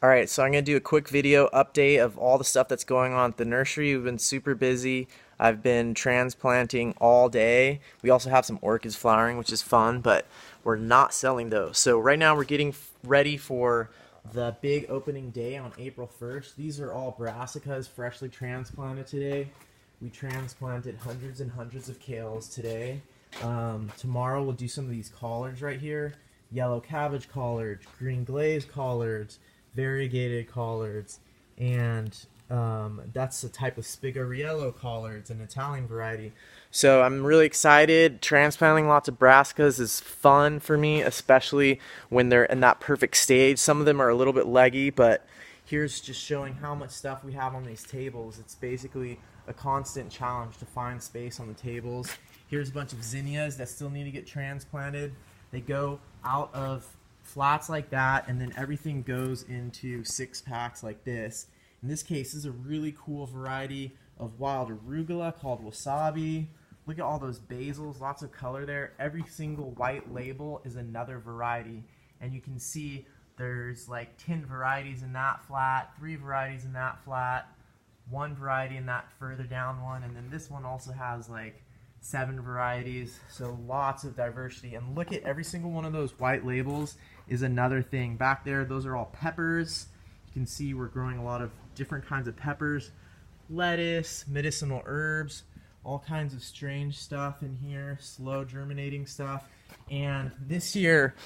Alright, so I'm going to do a quick video update of all the stuff that's going on at the nursery. We've been super busy. I've been transplanting all day. We also have some orchids flowering, which is fun, but we're not selling those. So right now we're getting ready for the big opening day on April 1st. These are all brassicas freshly transplanted today. We transplanted hundreds and hundreds of kales today. Tomorrow we'll do some of these collards right here. Yellow cabbage collards, green glaze collards, variegated collards, and that's the type of Spigariello collards, an Italian variety. So I'm really excited. Transplanting lots of brassicas is fun for me, especially when they're in that perfect stage. Some of them are a little bit leggy, but here's just showing how much stuff we have on these tables. It's basically a constant challenge to find space on the tables. Here's a bunch of zinnias that still need to get transplanted. They go out of flats like that, and then everything goes into 6-packs like this. In this case, this is a really cool variety of wild arugula called wasabi. Look at all those basils, lots of color there. Every single white label is another variety, and you can see there's like 10 varieties in that flat, 3 varieties in that flat, 1 variety in that further down one, and then this one also has like 7 varieties, so lots of diversity. And look at every single one of those white labels is another thing. Back there, those are all peppers. You can see we're growing a lot of different kinds of peppers, lettuce, medicinal herbs, all kinds of strange stuff in here, slow germinating stuff. And this year,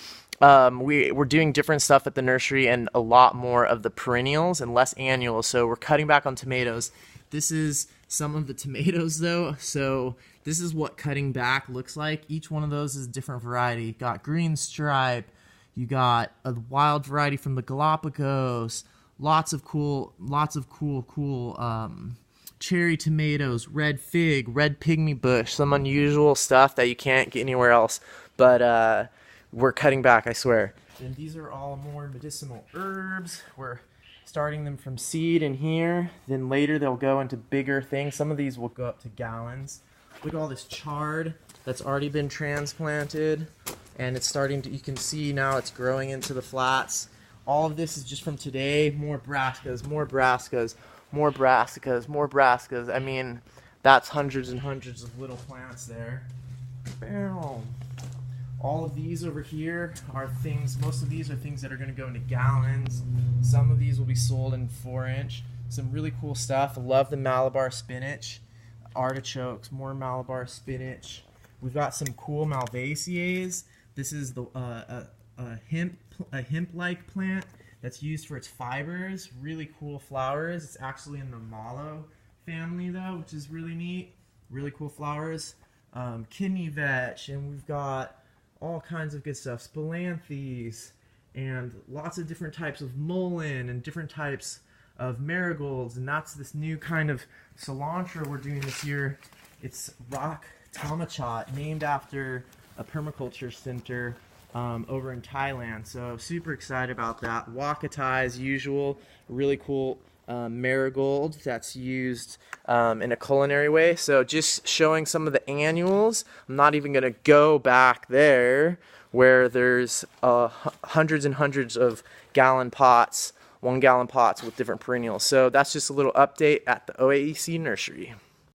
we're doing different stuff at the nursery and a lot more of the perennials and less annuals, so we're cutting back on tomatoes. This is some of the tomatoes though, so this is what cutting back looks like. Each one of those is a different variety. You got green stripe, you got a wild variety from the Galapagos, lots of cool cherry tomatoes, red fig, red pygmy bush, some unusual stuff that you can't get anywhere else, but we're cutting back, I swear. And these are all more medicinal herbs. We're starting them from seed in here, then later they'll go into bigger things. Some of these will go up to gallons. Look at all this chard that's already been transplanted, and it's starting to, you can see now it's growing into the flats. All of this is just from today. More brassicas, more brassicas, more brassicas, more brassicas. I mean, that's hundreds and hundreds of little plants there. Bam. All of these over here are things, most of these are things that are going to go into gallons. Some of these will be sold in 4-inch. Some really cool stuff. I love the Malabar spinach. Artichokes, more Malabar spinach. We've got some cool Malvaceae. This is the a hemp-like plant that's used for its fibers. Really cool flowers. It's actually in the mallow family though, which is really neat. Really cool flowers. Kidney vetch, and we've got all kinds of good stuff, spilanthes, and lots of different types of mullein and different types of marigolds, and that's this new kind of cilantro we're doing this year. It's rock tamachat, named after a permaculture center over in Thailand, so super excited about that. Wakatai as usual, really cool marigold that's used in a culinary way. So just showing some of the annuals. I'm not even going to go back there where there's hundreds and hundreds of gallon pots, 1-gallon pots with different perennials. So that's just a little update at the OAEC nursery.